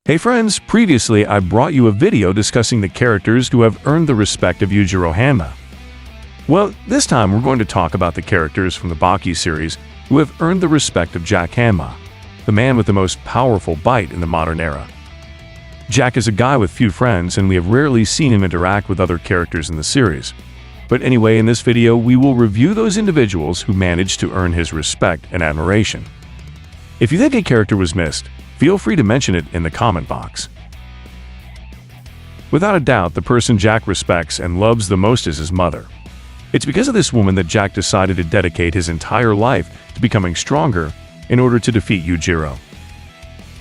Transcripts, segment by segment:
Hey friends, previously I brought you a video discussing the characters who have earned the respect of Yujiro Hanma. Well, this time we're going to talk about the characters from the Baki series who have earned the respect of Jack Hanma, the man with the most powerful bite in the modern era. Jack is a guy with few friends and we have rarely seen him interact with other characters in the series. But anyway, in this video we will review those individuals who managed to earn his respect and admiration. If you think a character was missed, feel free to mention it in the comment box. Without a doubt, the person Jack respects and loves the most is his mother. It's because of this woman that Jack decided to dedicate his entire life to becoming stronger in order to defeat Yujiro.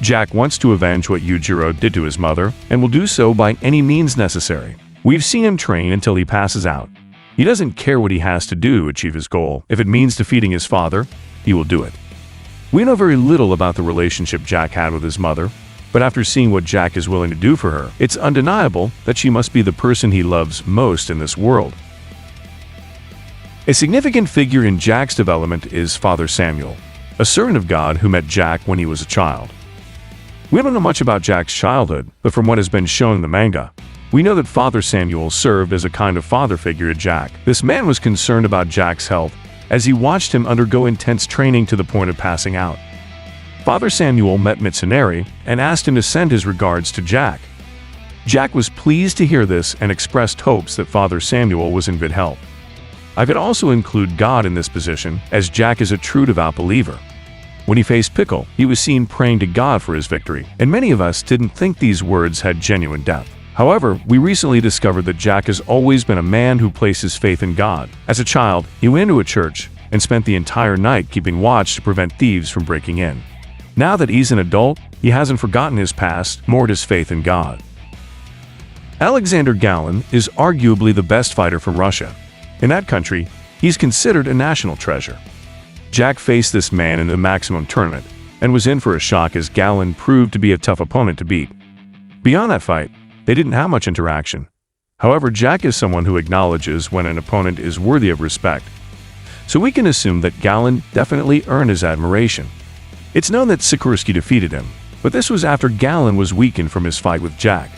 Jack wants to avenge what Yujiro did to his mother and will do so by any means necessary. We've seen him train until he passes out. He doesn't care what he has to do to achieve his goal. If it means defeating his father, he will do it. We know very little about the relationship Jack had with his mother, but after seeing what Jack is willing to do for her, it's undeniable that she must be the person he loves most in this world. A significant figure in Jack's development is Father Samuel, a servant of God who met Jack when he was a child. We don't know much about Jack's childhood, but from what has been shown in the manga, we know that Father Samuel served as a kind of father figure to Jack. This man was concerned about Jack's health as he watched him undergo intense training to the point of passing out. Father Samuel met Mitsunari and asked him to send his regards to Jack. Jack was pleased to hear this and expressed hopes that Father Samuel was in good health. I could also include God in this position, as Jack is a true devout believer. When he faced Pickle, he was seen praying to God for his victory, and many of us didn't think these words had genuine depth. However, we recently discovered that Jack has always been a man who places faith in God. As a child, he went into a church and spent the entire night keeping watch to prevent thieves from breaking in. Now that he's an adult, he hasn't forgotten his past, nor his faith in God. Alexander Galen is arguably the best fighter from Russia. In that country, he's considered a national treasure. Jack faced this man in the Maximum tournament and was in for a shock as Galen proved to be a tough opponent to beat. Beyond that fight, they didn't have much interaction. However, Jack is someone who acknowledges when an opponent is worthy of respect. So we can assume that Galen definitely earned his admiration. It's known that Sikorsky defeated him, but this was after Galen was weakened from his fight with Jack.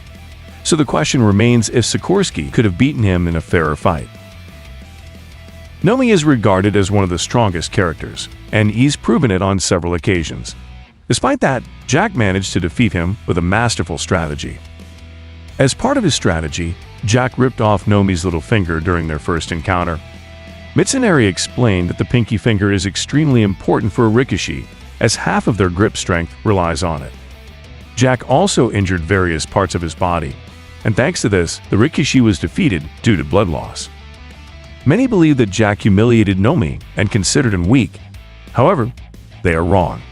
So the question remains if Sikorsky could have beaten him in a fairer fight. Nomi is regarded as one of the strongest characters, and he's proven it on several occasions. Despite that, Jack managed to defeat him with a masterful strategy. As part of his strategy, Jack ripped off Nomi's little finger during their first encounter. Mitsunari explained that the pinky finger is extremely important for a rikishi, as half of their grip strength relies on it. Jack also injured various parts of his body, and thanks to this, the rikishi was defeated due to blood loss. Many believe that Jack humiliated Nomi and considered him weak. However, they are wrong.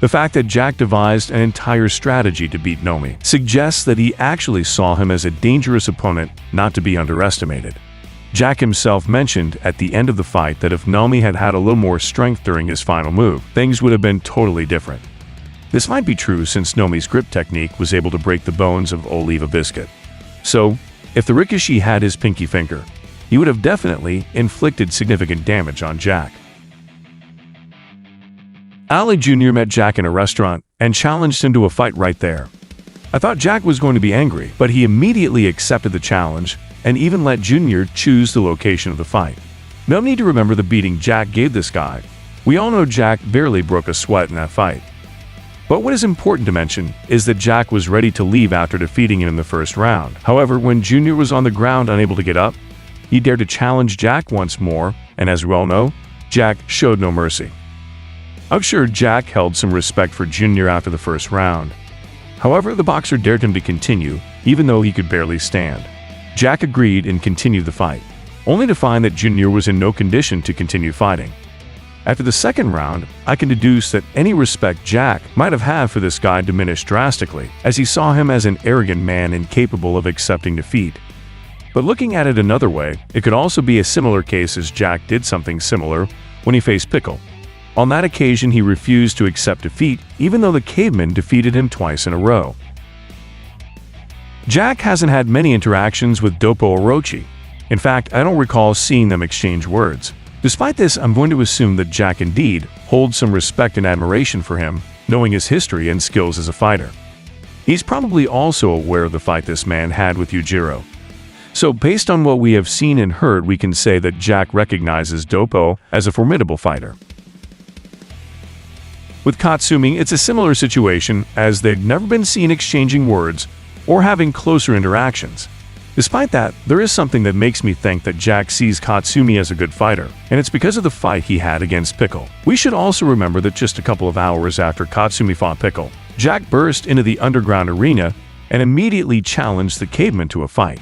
The fact that Jack devised an entire strategy to beat Nomi suggests that he actually saw him as a dangerous opponent not to be underestimated. Jack himself mentioned at the end of the fight that if Nomi had had a little more strength during his final move, things would have been totally different. This might be true since Nomi's grip technique was able to break the bones of Oliva Biscuit. So, if the rikishi had his pinky finger, he would have definitely inflicted significant damage on Jack. Ali Jr. met Jack in a restaurant and challenged him to a fight right there. I thought Jack was going to be angry, but he immediately accepted the challenge and even let Jr. choose the location of the fight. No need to remember the beating Jack gave this guy. We all know Jack barely broke a sweat in that fight. But what is important to mention is that Jack was ready to leave after defeating him in the first round. However, when Jr. was on the ground unable to get up, he dared to challenge Jack once more, and as we all know, Jack showed no mercy. I'm sure Jack held some respect for Jr. after the first round. However, the boxer dared him to continue, even though he could barely stand. Jack agreed and continued the fight, only to find that Jr. was in no condition to continue fighting. After the second round, I can deduce that any respect Jack might have had for this guy diminished drastically, as he saw him as an arrogant man incapable of accepting defeat. But looking at it another way, it could also be a similar case as Jack did something similar when he faced Pickle. On that occasion, he refused to accept defeat, even though the caveman defeated him twice in a row. Jack hasn't had many interactions with Doppo Orochi. In fact, I don't recall seeing them exchange words. Despite this, I'm going to assume that Jack indeed holds some respect and admiration for him, knowing his history and skills as a fighter. He's probably also aware of the fight this man had with Yujiro. So based on what we have seen and heard, we can say that Jack recognizes Doppo as a formidable fighter. With Katsumi, it's a similar situation, as they've never been seen exchanging words or having closer interactions. Despite that, there is something that makes me think that Jack sees Katsumi as a good fighter, and it's because of the fight he had against Pickle. We should also remember that just a couple of hours after Katsumi fought Pickle, Jack burst into the underground arena and immediately challenged the caveman to a fight.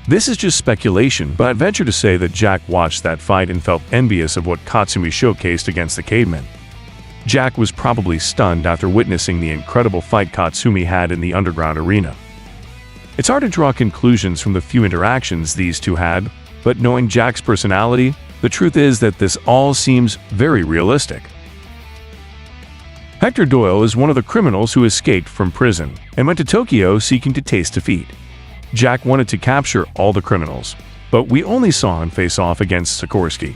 This is just speculation, but I'd venture to say that Jack watched that fight and felt envious of what Katsumi showcased against the caveman. Jack was probably stunned after witnessing the incredible fight Katsumi had in the underground arena. It's hard to draw conclusions from the few interactions these two had, but knowing Jack's personality, the truth is that this all seems very realistic. Hector Doyle is one of the criminals who escaped from prison and went to Tokyo seeking to taste defeat. Jack wanted to capture all the criminals, but we only saw him face off against Sikorsky.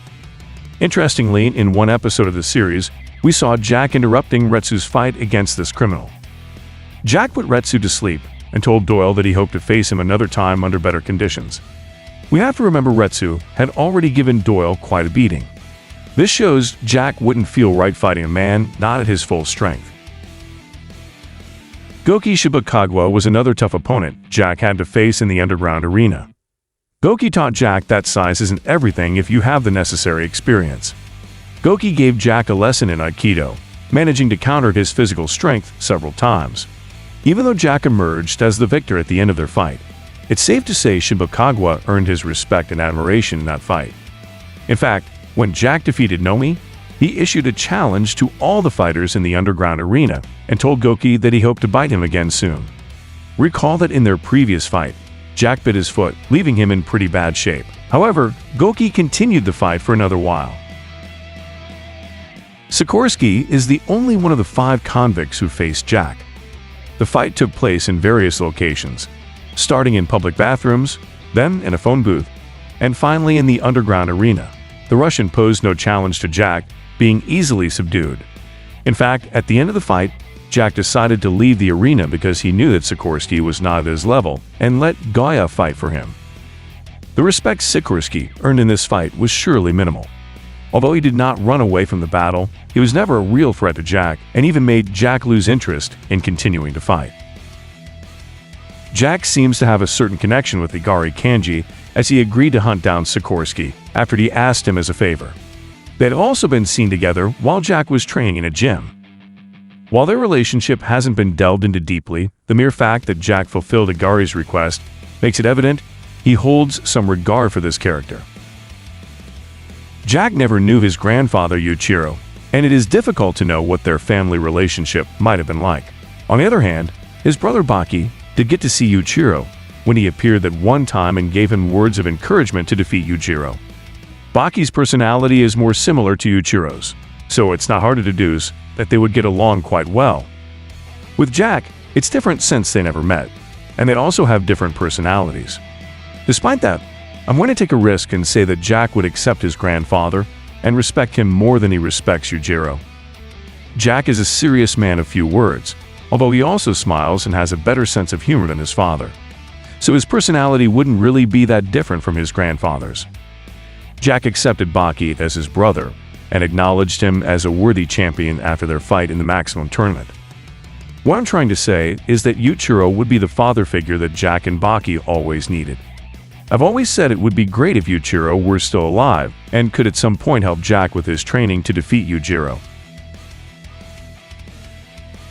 Interestingly, in one episode of the series, we saw Jack interrupting Retsu's fight against this criminal. Jack put Retsu to sleep and told Doyle that he hoped to face him another time under better conditions. We have to remember Retsu had already given Doyle quite a beating. This shows Jack wouldn't feel right fighting a man not at his full strength. Goki Shibukagawa was another tough opponent Jack had to face in the underground arena. Goki taught Jack that size isn't everything if you have the necessary experience. Goki gave Jack a lesson in Aikido, managing to counter his physical strength several times. Even though Jack emerged as the victor at the end of their fight, it's safe to say Shibukagawa earned his respect and admiration in that fight. In fact, when Jack defeated Nomi, he issued a challenge to all the fighters in the underground arena and told Goki that he hoped to bite him again soon. Recall that in their previous fight, Jack bit his foot, leaving him in pretty bad shape. However, Goki continued the fight for another while. Sikorsky is the only one of the 5 convicts who faced Jack. The fight took place in various locations, starting in public bathrooms, then in a phone booth, and finally in the underground arena. The Russian posed no challenge to Jack, being easily subdued. In fact, at the end of the fight, Jack decided to leave the arena because he knew that Sikorsky was not at his level and let Gaia fight for him. The respect Sikorsky earned in this fight was surely minimal. Although he did not run away from the battle, he was never a real threat to Jack and even made Jack lose interest in continuing to fight. Jack seems to have a certain connection with Igari Kanji, as he agreed to hunt down Sikorsky after he asked him as a favor. They had also been seen together while Jack was training in a gym. While their relationship hasn't been delved into deeply, the mere fact that Jack fulfilled Igari's request makes it evident he holds some regard for this character. Jack never knew his grandfather Yujiro, and it is difficult to know what their family relationship might have been like. On the other hand, his brother Baki did get to see Yujiro when he appeared that one time and gave him words of encouragement to defeat Yujiro. Baki's personality is more similar to Yujiro's, so it's not hard to deduce that they would get along quite well. With Jack, it's different since they never met, and they also have different personalities. Despite that, I'm going to take a risk and say that Jack would accept his grandfather and respect him more than he respects Yujiro. Jack is a serious man of few words, although he also smiles and has a better sense of humor than his father. So his personality wouldn't really be that different from his grandfather's. Jack accepted Baki as his brother and acknowledged him as a worthy champion after their fight in the Maximum Tournament. What I'm trying to say is that Yujiro would be the father figure that Jack and Baki always needed. I've always said it would be great if Yujiro were still alive and could at some point help Jack with his training to defeat Yujiro.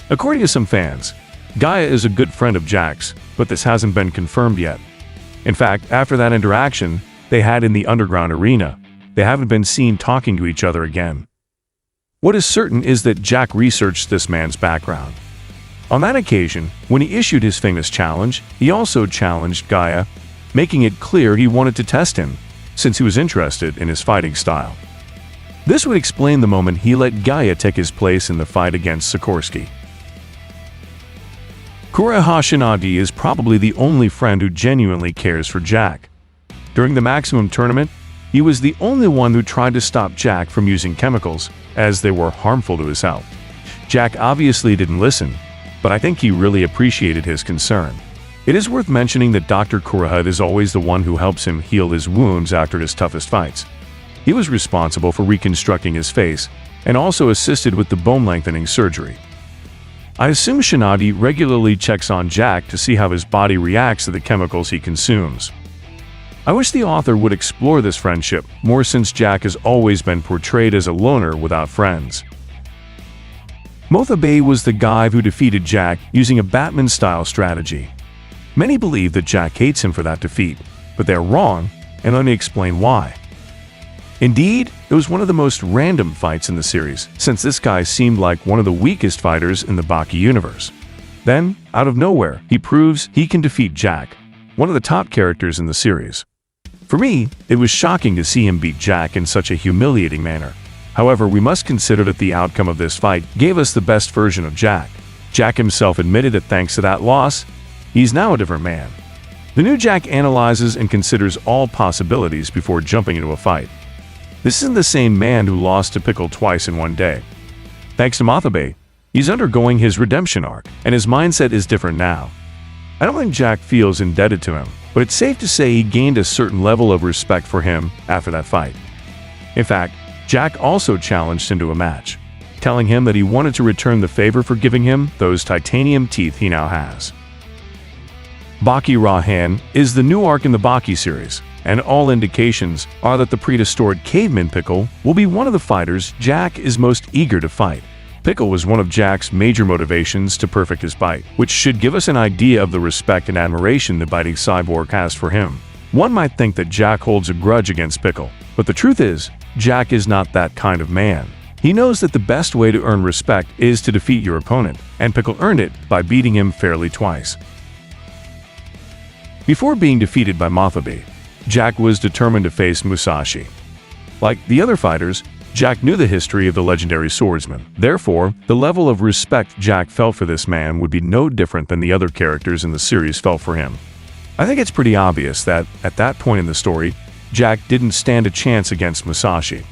According to some fans, Gaia is a good friend of Jack's, but this hasn't been confirmed yet. In fact, after that interaction they had in the underground arena, they haven't been seen talking to each other again. What is certain is that Jack researched this man's background. On that occasion, when he issued his famous challenge, he also challenged Gaia, making it clear he wanted to test him, since he was interested in his fighting style. This would explain the moment he let Gaia take his place in the fight against Sikorsky. Kura Hashinagi is probably the only friend who genuinely cares for Jack. During the Maximum Tournament, he was the only one who tried to stop Jack from using chemicals, as they were harmful to his health. Jack obviously didn't listen, but I think he really appreciated his concern. It is worth mentioning that Dr. Kurohut is always the one who helps him heal his wounds after his toughest fights. He was responsible for reconstructing his face and also assisted with the bone-lengthening surgery. I assume Shinadi regularly checks on Jack to see how his body reacts to the chemicals he consumes. I wish the author would explore this friendship more, since Jack has always been portrayed as a loner without friends. Mothabe was the guy who defeated Jack using a Batman-style strategy. Many believe that Jack hates him for that defeat, but they're wrong, and let me explain why. Indeed, it was one of the most random fights in the series, since this guy seemed like one of the weakest fighters in the Baki universe. Then, out of nowhere, he proves he can defeat Jack, one of the top characters in the series. For me, it was shocking to see him beat Jack in such a humiliating manner. However, we must consider that the outcome of this fight gave us the best version of Jack. Jack himself admitted that thanks to that loss, he's now a different man. The new Jack analyzes and considers all possibilities before jumping into a fight. This isn't the same man who lost to Pickle twice in one day. Thanks to Mothabe, he's undergoing his redemption arc, and his mindset is different now. I don't think Jack feels indebted to him, but it's safe to say he gained a certain level of respect for him after that fight. In fact, Jack also challenged him to a match, telling him that he wanted to return the favor for giving him those titanium teeth he now has. Baki Rahan is the new arc in the Baki series, and all indications are that the prehistoric caveman Pickle will be one of the fighters Jack is most eager to fight. Pickle was one of Jack's major motivations to perfect his bite, which should give us an idea of the respect and admiration the biting cyborg has for him. One might think that Jack holds a grudge against Pickle, but the truth is, Jack is not that kind of man. He knows that the best way to earn respect is to defeat your opponent, and Pickle earned it by beating him fairly twice. Before being defeated by Mothabe, Jack was determined to face Musashi. Like the other fighters, Jack knew the history of the legendary swordsman. Therefore, the level of respect Jack felt for this man would be no different than the other characters in the series felt for him. I think it's pretty obvious that, at that point in the story, Jack didn't stand a chance against Musashi.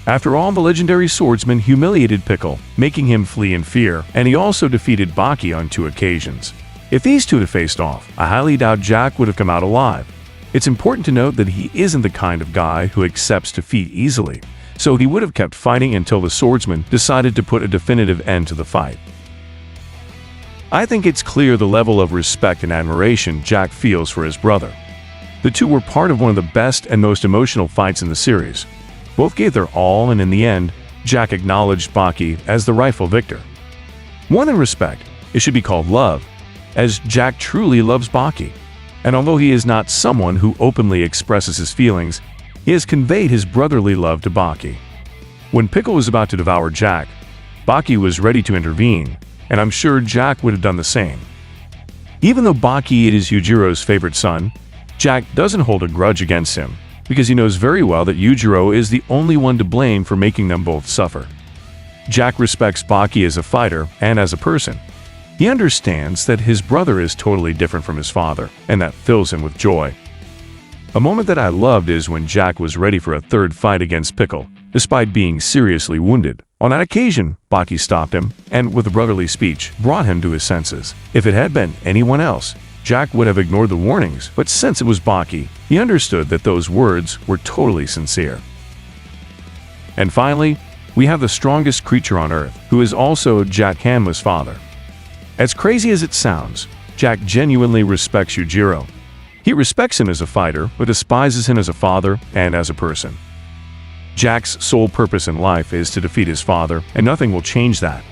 After all, the legendary swordsman humiliated Pickle, making him flee in fear, and he also defeated Baki on 2 occasions. If these two had faced off, I highly doubt Jack would have come out alive. It's important to note that he isn't the kind of guy who accepts defeat easily, so he would have kept fighting until the swordsman decided to put a definitive end to the fight. I think it's clear the level of respect and admiration Jack feels for his brother. The two were part of one of the best and most emotional fights in the series. Both gave their all, and in the end, Jack acknowledged Baki as the rightful victor. More than respect, it should be called love, as Jack truly loves Baki. And although he is not someone who openly expresses his feelings, he has conveyed his brotherly love to Baki. When Pickle was about to devour Jack, Baki was ready to intervene, and I'm sure Jack would have done the same. Even though Baki is Yujiro's favorite son, Jack doesn't hold a grudge against him, because he knows very well that Yujiro is the only one to blame for making them both suffer. Jack respects Baki as a fighter and as a person. He understands that his brother is totally different from his father, and that fills him with joy. A moment that I loved is when Jack was ready for a third fight against Pickle, despite being seriously wounded. On that occasion, Baki stopped him, and with a brotherly speech, brought him to his senses. If it had been anyone else, Jack would have ignored the warnings, but since it was Baki, he understood that those words were totally sincere. And finally, we have the strongest creature on Earth, who is also Jack Hanma's father. As crazy as it sounds, Jack genuinely respects Yujiro. He respects him as a fighter, but despises him as a father and as a person. Jack's sole purpose in life is to defeat his father, and nothing will change that.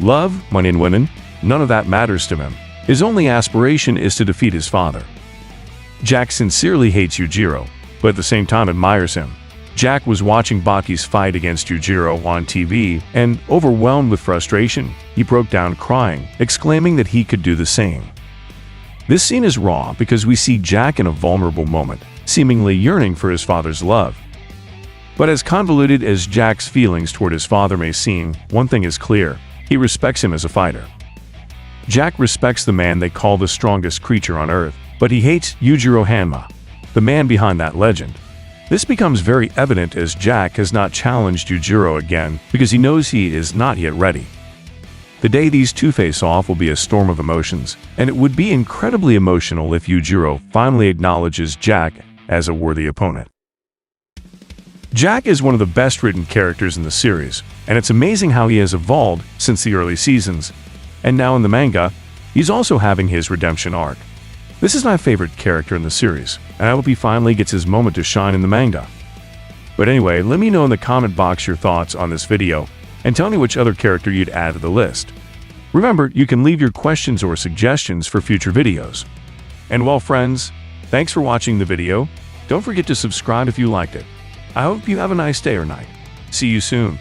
Love, money and women, none of that matters to him. His only aspiration is to defeat his father. Jack sincerely hates Yujiro, but at the same time admires him. Jack was watching Baki's fight against Yujiro on TV, and overwhelmed with frustration, he broke down crying, exclaiming that he could do the same. This scene is raw because we see Jack in a vulnerable moment, seemingly yearning for his father's love. But as convoluted as Jack's feelings toward his father may seem, one thing is clear: he respects him as a fighter. Jack respects the man they call the strongest creature on Earth, but he hates Yujiro Hanma, the man behind that legend. This becomes very evident as Jack has not challenged Yujiro again because he knows he is not yet ready. The day these two face off will be a storm of emotions, and it would be incredibly emotional if Yujiro finally acknowledges Jack as a worthy opponent. Jack is one of the best-written characters in the series, and it's amazing how he has evolved since the early seasons, and now in the manga, he's also having his redemption arc. This is my favorite character in the series, and I hope he finally gets his moment to shine in the manga. But anyway, let me know in the comment box your thoughts on this video, and tell me which other character you'd add to the list. Remember, you can leave your questions or suggestions for future videos. And well, friends, thanks for watching the video. Don't forget to subscribe if you liked it. I hope you have a nice day or night. See you soon.